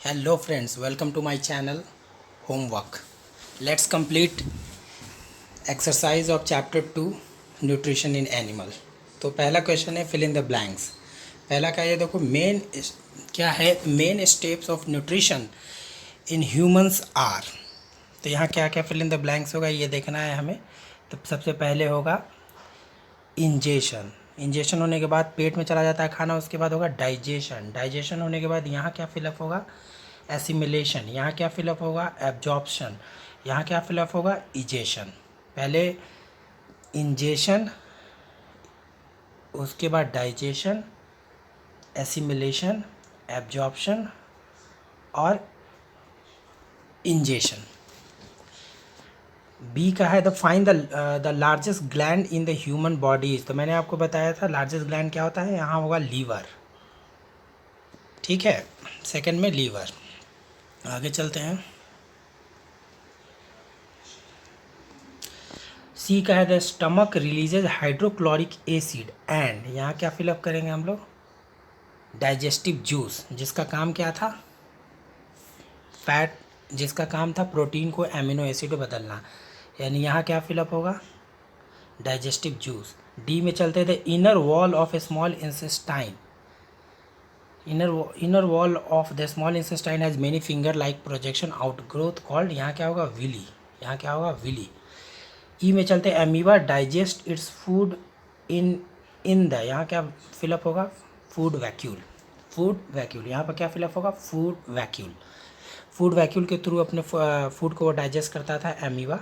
Hello friends, welcome to my channel Homework. Let's complete exercise of chapter 2 Nutrition in Animal. तो पहला question है fill in the blanks. पहला क्या है देखो, मेन क्या है, main steps of nutrition in humans are. तो यहाँ क्या क्या फिल इन द ब्लैंक्स होगा ये देखना है हमें. तो सबसे पहले होगा इंजेशन. इंजेशन होने के बाद पेट में चला जाता है खाना, उसके बाद होगा डाइजेशन. डाइजेशन होने के बाद यहाँ क्या फिलअप होगा, एसिमिलेशन. यहाँ क्या फिलअप होगा, एब्जॉर्प्शन. यहाँ क्या फिलअप होगा, इजेशन. पहले इंजेशन, उसके बाद डाइजेशन, एसिमिलेशन, एब्जॉर्प्शन और इंजेशन. बी का है the find the largest gland in the human bodies. तो मैंने आपको बताया था लार्जेस्ट ग्लैंड क्या होता है, यहाँ होगा लीवर. ठीक है, सेकंड में लीवर. आगे चलते हैं. सी का है the stomach releases hydrochloric acid and. यहाँ क्या फिलअप करेंगे हम लोग, डाइजेस्टिव जूस. जिसका काम क्या था, फैट, जिसका काम था प्रोटीन को एमिनो एसिड में बदलना. यानी यहाँ क्या फिलअप होगा, डाइजेस्टिव जूस. डी में चलते थे inner wall of a small intestine. Inner wall of the small intestine has many finger like projection outgrowth called. यहाँ क्या होगा, विली. यहाँ क्या होगा, विली. ई में चलते amoeba digest its food in the. यहाँ क्या फिलअप होगा, फूड वैक्यूल. Food vacuole. यहाँ पर क्या फिलअप होगा, फूड वैक्यूल. फूड वैक्यूल के थ्रू अपने फूड को वो डाइजेस्ट करता था एमीबा.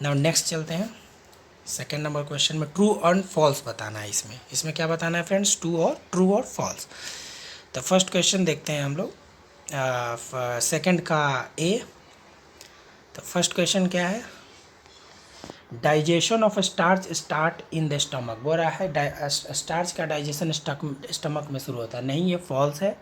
नाउ नेक्स्ट चलते हैं. सेकेंड नंबर क्वेश्चन में ट्रू और फॉल्स बताना है. इसमें क्या बताना है फ्रेंड्स, ट्रू और फॉल्स. तो फर्स्ट क्वेश्चन देखते हैं हम लोग. सेकंड का ए. तो फर्स्ट क्वेश्चन क्या है, digestion of starch start in the stomach. बोल रहा है स्टार्च का डाइजेशन स्टमक में शुरू होता है. नहीं, ये फॉल्स है.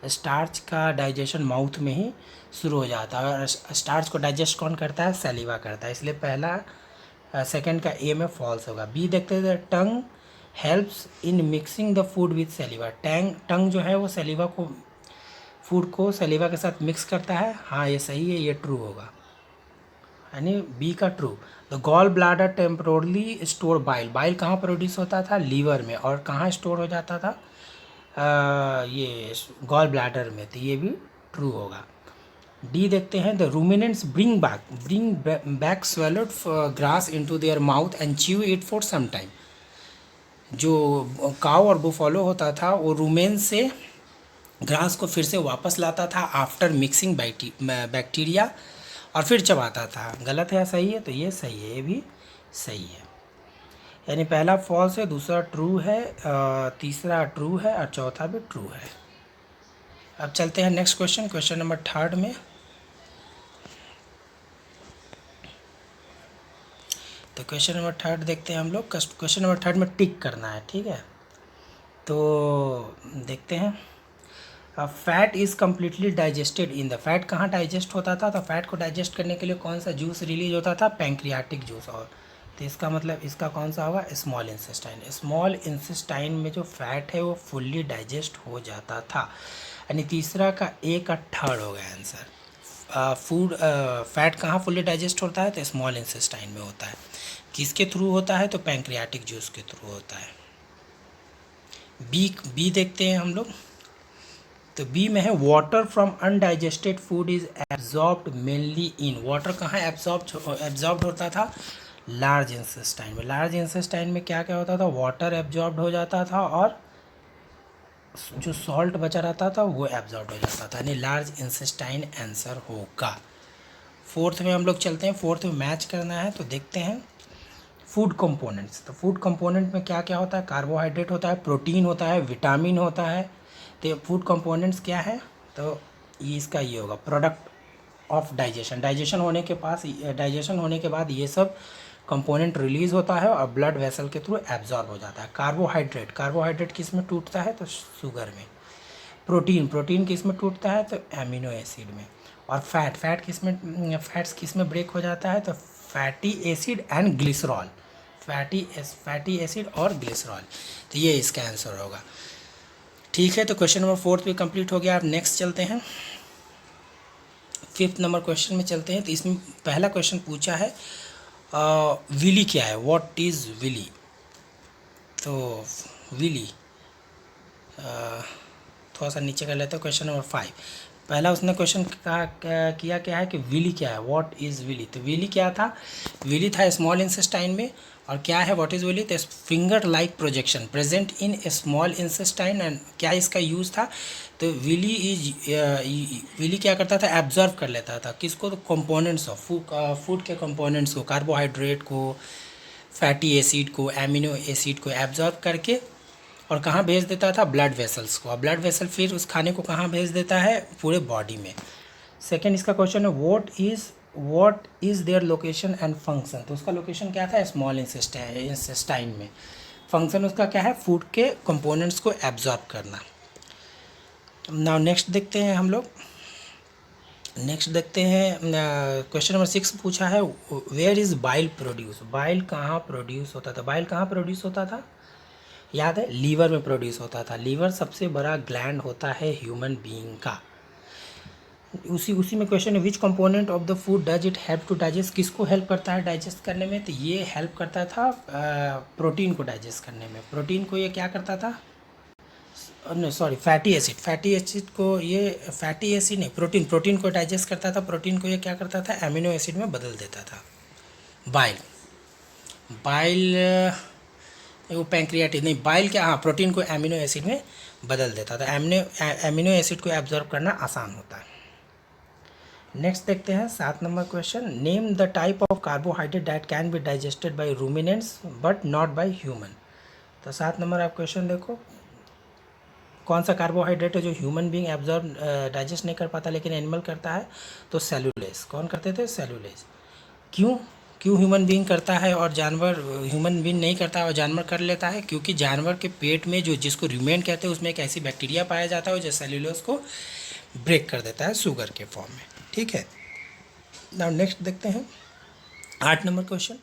स्टार्च का डाइजेशन माउथ में ही शुरू हो जाता है. और स्टार्च को डाइजेस्ट कौन करता है, सैलिवा करता है. इसलिए पहला सेकंड का ए में फॉल्स होगा. बी देखते हैं, tongue helps in mixing the food with saliva. Tongue जो है वो सैलिवा को, फूड को सैलिवा के साथ मिक्स करता है. हाँ ये सही है, ये ट्रू होगा, यानी बी का true. The gall bladder temporarily store bile. Bile कहाँ प्रोड्यूस होता था, लीवर में. और कहाँ स्टोर हो जाता था, ये गॉल ब्लैडर में. तो ये भी ट्रू होगा. डी देखते हैं, the ruminants bring back swallowed grass into their mouth and chew it for some time. जो काव और बुफालो होता था वो रूमेन से ग्रास को फिर से वापस लाता था आफ्टर मिक्सिंग बैक्टीरिया, और फिर चबाता था. गलत है या सही है, तो ये सही है, ये भी सही है. यानी पहला फॉल्स है, दूसरा ट्रू है, तीसरा ट्रू है और चौथा भी ट्रू है. अब चलते हैं next question, question number third में. तो क्वेश्चन नंबर थर्ड देखते हैं हम लोग. क्वेश्चन नंबर थर्ड में टिक करना है, ठीक है. तो देखते हैं, fat is completely digested in the. Fat कहाँ डाइजेस्ट होता था, तो फैट को डाइजेस्ट करने के लिए कौन सा जूस रिलीज होता था, पैंक्रियाटिक जूस. और तो इसका मतलब इसका कौन सा होगा, स्मॉल इंसेस्टाइन. स्मॉल इंसेस्टाइन में जो फैट है वो फुल्ली डाइजेस्ट हो जाता था. यानी तीसरा का ए का थर्ड हो गया आंसर. फैट कहाँ फुल्ली डाइजेस्ट होता है, तो स्मॉल इंसेस्टाइन में होता है. किसके थ्रू होता है, तो पैंक्रियाटिक जूस के थ्रू होता है. बी देखते हैं हम लोग. तो बी में है water from undigested food is absorbed mainly in. Water कहाँ एब्जॉर्ब्ड होता था, लार्ज इंसेस्टाइन में. लार्ज इंसेस्टाइन में क्या क्या होता था, वाटर एब्जॉर्ब्ड हो जाता था और जो सॉल्ट बचा रहता था वो एब्जॉर्ब हो जाता था. यानी लार्ज इंसेस्टाइन आंसर होगा. फोर्थ में हम लोग चलते हैं. फोर्थ में मैच करना है. तो देखते हैं फूड कंपोनेंट्स. तो फूड कंपोनेंट में क्या क्या होता है, कार्बोहाइड्रेट होता है, प्रोटीन होता है, विटामिन होता है. तो फूड कंपोनेंट्स क्या है, तो ये इसका ये होगा, प्रोडक्ट ऑफ डाइजेशन. डाइजेशन होने के बाद ये सब कंपोनेंट रिलीज होता है और ब्लड वेसल के थ्रू एब्जॉर्ब हो जाता है. कार्बोहाइड्रेट किस में टूटता है, तो शुगर में. प्रोटीन किस में टूटता है, तो एमिनो एसिड में. और फैट्स किस में ब्रेक हो जाता है, तो fatty acid and glycerol. Fatty acid और ग्लिसरॉल. तो ये इसका आंसर होगा. ठीक है, तो क्वेश्चन नंबर फोर्थ भी कंप्लीट हो गया. आप नेक्स्ट चलते हैं. 5th नंबर क्वेश्चन में चलते हैं। तो इसमें पहला क्वेश्चन पूछा है विली क्या है, व्हाट इज़ विली। तो विली थोड़ा सा नीचे कर लेते हैं। क्वेश्चन नंबर 5 पहला उसने क्वेश्चन किया क्या है कि विली क्या है, व्हाट इज़ विली। तो विली क्या था, विली था स्मॉल इंसेस्टाइन में। और क्या है व्हाट इज़ विली, तो finger like projection present in small intestine. And क्या इसका यूज़ था, तो विली क्या करता था, एब्जॉर्व कर लेता था किसको, तो कंपोनेंट्स ऑफ फूड के कंपोनेंट्स को, कार्बोहाइड्रेट को, फैटी एसिड को, एमिनो एसिड को एब्जॉर्व करके और कहाँ भेज देता था, ब्लड वेसल्स को। और ब्लड वेसल फिर उस खाने को कहाँ भेज देता है, पूरे बॉडी में। सेकेंड इसका क्वेश्चन है what is their location and function. तो उसका लोकेशन क्या था, स्मॉल इंसेस्टाइन में। फंक्शन उसका क्या है, फूड के कंपोनेंट्स को एब्जॉर्ब करना। नाउ नेक्स्ट देखते हैं हम लोग। नेक्स्ट देखते हैं क्वेश्चन नंबर 6 पूछा है where is bile produce. Bile कहाँ प्रोड्यूस होता था, बाइल कहाँ प्रोड्यूस होता था, याद है लीवर में प्रोड्यूस होता था। लीवर सबसे बड़ा ग्लैंड होता है ह्यूमन बीइंग का। उसी में क्वेश्चन है which component of the food does it help to digest. किसको हेल्प करता है डाइजेस्ट करने में, तो ये हेल्प करता था प्रोटीन को डाइजेस्ट करने में। प्रोटीन को ये क्या करता था, सॉरी फैटी एसिड को ये फैटी एसिड नहीं, प्रोटीन को डाइजेस्ट करता था। प्रोटीन को ये क्या करता था, एमिनो एसिड में बदल देता था। बाइल वो पैंक्रियाटिस नहीं, बाइल क्या, हाँ प्रोटीन को एमिनो एसिड में बदल देता था। एमिनो एसिड को एब्जॉर्ब करना आसान होता है। नेक्स्ट देखते हैं 7 number question name the type of carbohydrate that can be digested by ruminants but not by human. तो 7 नंबर आप क्वेश्चन देखो, कौन सा कार्बोहाइड्रेट है जो ह्यूमन बीइंग एब्जॉर्ब डाइजेस्ट नहीं कर पाता लेकिन एनिमल करता है, तो सेलुलेज। कौन करते थे, सेलुलेज। क्यों ह्यूमन बीइंग करता है और जानवर, ह्यूमन बीइंग नहीं करता और जानवर कर लेता है, क्योंकि जानवर के पेट में जो जिसको रूमेन कहते हैं उसमें एक ऐसी बैक्टीरिया पाया जाता है जो सेलुलोज को ब्रेक कर देता है शुगर के फॉर्म में। ठीक है, नाउ नेक्स्ट देखते हैं 8 number question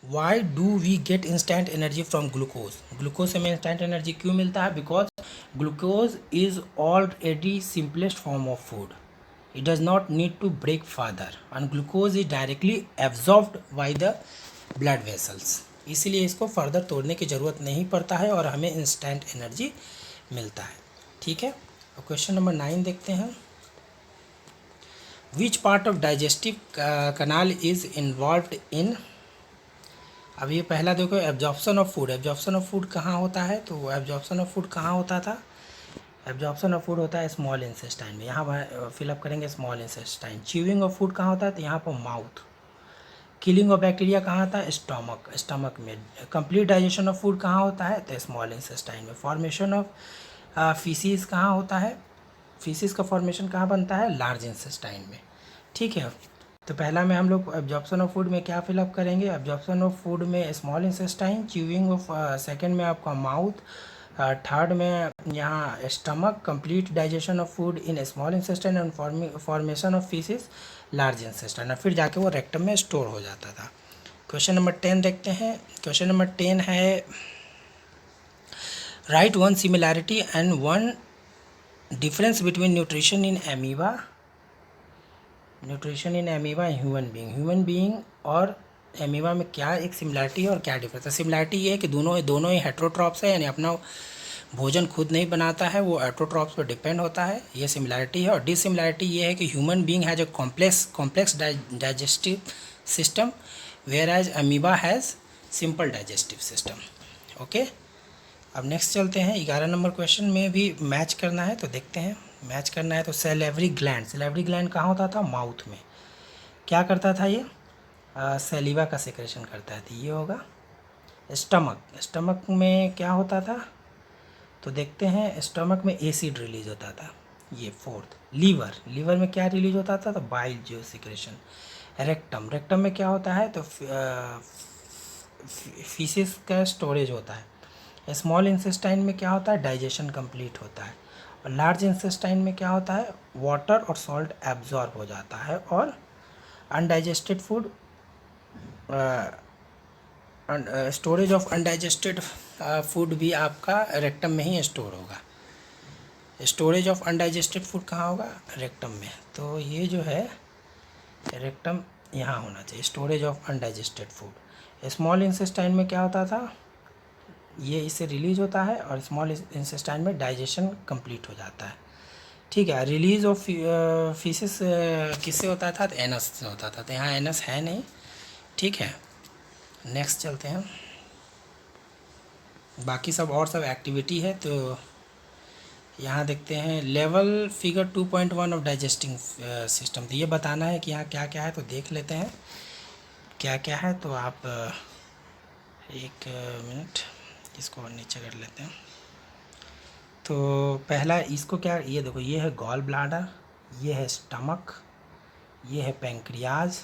why do we get instant energy from glucose. Glucose से हमें इंस्टेंट एनर्जी क्यों मिलता है, because glucose is already simplest form of food, it does not need to break further and glucose is directly absorbed by the blood vessels। इसीलिए इसको further तोड़ने की ज़रूरत नहीं पड़ता है और हमें इंस्टेंट एनर्जी मिलता है। ठीक है, और क्वेश्चन नंबर 9 देखते हैं which part of digestive canal is involved in. अब ये पहला देखो absorption of food. Absorption of food कहाँ होता है, तो एब्जॉर्प्शन ऑफ फूड कहाँ होता था, एब्जॉर्प्शन ऑफ फूड होता है स्मॉल इंसेस्टाइन में। यहाँ पर फिलअप करेंगे small intestine. Chewing of food कहाँ होता है, तो यहाँ पर माउथ। किलिंग ऑफ बैक्टीरिया कहाँ होता है, स्टमक में। कंप्लीट डाइजेशन ऑफ फूड कहाँ होता है, तो स्मॉल इंसेस्टाइन में। फॉर्मेशन ऑफ फीसिस कहाँ होता है, फीसिस का फॉर्मेशन कहाँ बनता है, लार्ज इंसेस्टाइन में। ठीक है, तो पहला में हम लोग एब्जॉर्प्शन ऑफ फूड में क्या फिलअप करेंगे, एब्जॉर्प्शन ऑफ फूड में small intestine, chewing of second में आपका माउथ, थर्ड में यहाँ stomach, complete digestion of food in small intestine and formation of faeces large intestine, और फिर जाके वो रेक्टम में स्टोर हो जाता था। क्वेश्चन नंबर 10 देखते हैं। क्वेश्चन नंबर 10 है right one similarity and one difference between nutrition in amoeba human being और एमीबा में क्या एक सिमिलैरिटी है और क्या डिफरेंस है। सिमिलैरिटी ये है कि दोनों ही हेट्रोट्रॉप्स है, यानी अपना भोजन खुद नहीं बनाता है, वो हेट्रोट्रॉप्स पर डिपेंड होता है, ये सिमिलैरिटी है। और डिसिमिलैरिटी ये है कि human being has a complex digestive system whereas amoeba has simple digestive system. Okay, अब नेक्स्ट चलते हैं 11 नंबर क्वेश्चन में भी मैच करना है, तो देखते हैं मैच करना है। तो सेलेवरी ग्लैंड कहाँ होता था, माउथ में। क्या करता था ये, सेलिवा का सेक्रेशन करता है, तो ये होगा स्टमक में क्या होता था, तो देखते हैं स्टमक में एसिड रिलीज होता था। ये फोर्थ लीवर में क्या रिलीज होता था, तो बाइल जो सिक्रेशन। रेक्टम में क्या होता है, तो फीसिस का स्टोरेज होता है। स्मॉल इंसेस्टाइन में क्या होता है, डाइजेशन कंप्लीट होता है। और लार्ज इंसेस्टाइन में क्या होता है, वाटर और सॉल्ट एब्जॉर्ब हो जाता है और undigested food storage of undigested food भी आपका रेक्टम में ही स्टोर होगा। स्टोरेज ऑफ अनडाइजेस्टेड फूड कहाँ होगा, रेक्टम में। तो ये जो है रेक्टम यहाँ होना चाहिए, storage of undigested food. Small intestine में क्या होता था, ये इससे रिलीज होता है और स्मॉल इंसेस्टाइन में डाइजेशन कंप्लीट हो जाता है। ठीक है, रिलीज ऑफ फीसेस किससे होता था, तो एनस से होता था, तो यहाँ एनस है नहीं। ठीक है, नेक्स्ट चलते हैं। बाकी सब और सब एक्टिविटी है, तो यहाँ देखते हैं level figure 2.1 of digesting system. तो ये बताना है कि यहाँ क्या क्या है, तो देख लेते हैं क्या क्या है। तो आप एक मिनट इसको नीचे कर लेते हैं। तो पहला इसको क्या, ये देखो, ये है गॉल ब्लाडर, ये है स्टमक, ये है पैंक्रियाज,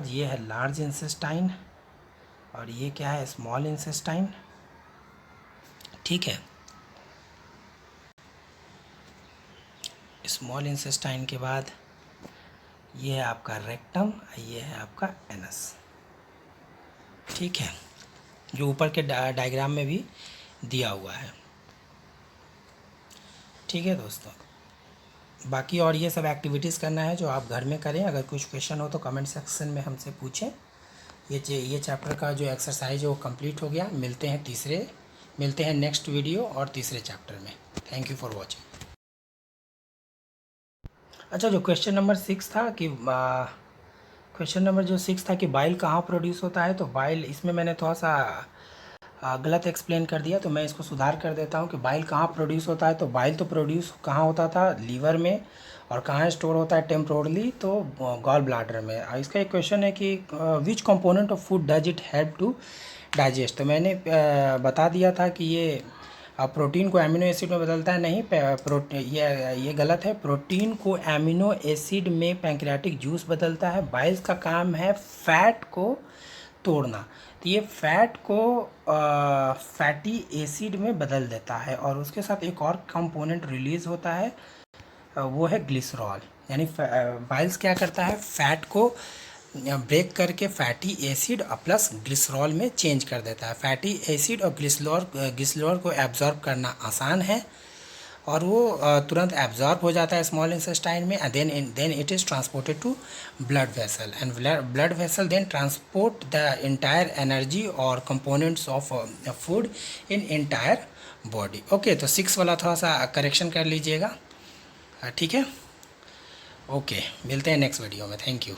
ये है लार्ज इंसेस्टाइन, और ये क्या है, स्मॉल इंसेस्टाइन। ठीक है, स्मॉल इंसेस्टाइन के बाद ये है आपका रेक्टम, ये है आपका एनस। ठीक है, जो ऊपर के डायग्राम में भी दिया हुआ है। ठीक है दोस्तों, बाकी और ये सब एक्टिविटीज़ करना है जो आप घर में करें। अगर कुछ क्वेश्चन हो तो कमेंट सेक्शन में हमसे पूछें। ये चैप्टर का जो एक्सरसाइज है वो कंप्लीट हो गया। मिलते हैं नेक्स्ट वीडियो और तीसरे चैप्टर में। Thank you for watching. अच्छा, जो क्वेश्चन नंबर 6 था कि क्वेश्चन नंबर जो 6 था कि बाइल कहाँ प्रोड्यूस होता है, तो बाइल, इसमें मैंने थोड़ा सा गलत एक्सप्लेन कर दिया, तो मैं इसको सुधार कर देता हूँ कि बाइल कहाँ प्रोड्यूस होता है। तो बाइल तो प्रोड्यूस कहाँ होता था, लीवर में, और कहाँ स्टोर होता है टेम्पोरली, तो गॉल ब्लाडर में। इसका एक क्वेश्चन है कि which component of food does it help to digest. तो मैंने बता दिया था कि ये प्रोटीन को एमिनो एसिड में बदलता है। नहीं, ये गलत है। प्रोटीन को एमिनो एसिड में पैंक्रियाटिक जूस बदलता है। बाइल्स का काम है फैट को तोड़ना, तो ये फैट को फैटी एसिड में बदल देता है, और उसके साथ एक और कंपोनेंट रिलीज़ होता है, वो है ग्लिसरॉल। यानी बाइल्स क्या करता है, फैट को ब्रेक करके फैटी एसिड और प्लस ग्लिसरॉल में चेंज कर देता है। फैटी एसिड और ग्लिसरॉल को एब्जॉर्ब करना आसान है, और वो तुरंत एब्जॉर्ब हो जाता है स्मॉल इंटेस्टाइन में, then it is transported to blood vessel, and blood vessel then transport the entire energy और components of food in entire body. Okay, तो 6 वाला थोड़ा सा करेक्शन कर लीजिएगा। ठीक है, ओके, मिलते हैं नेक्स्ट वीडियो में। Thank you.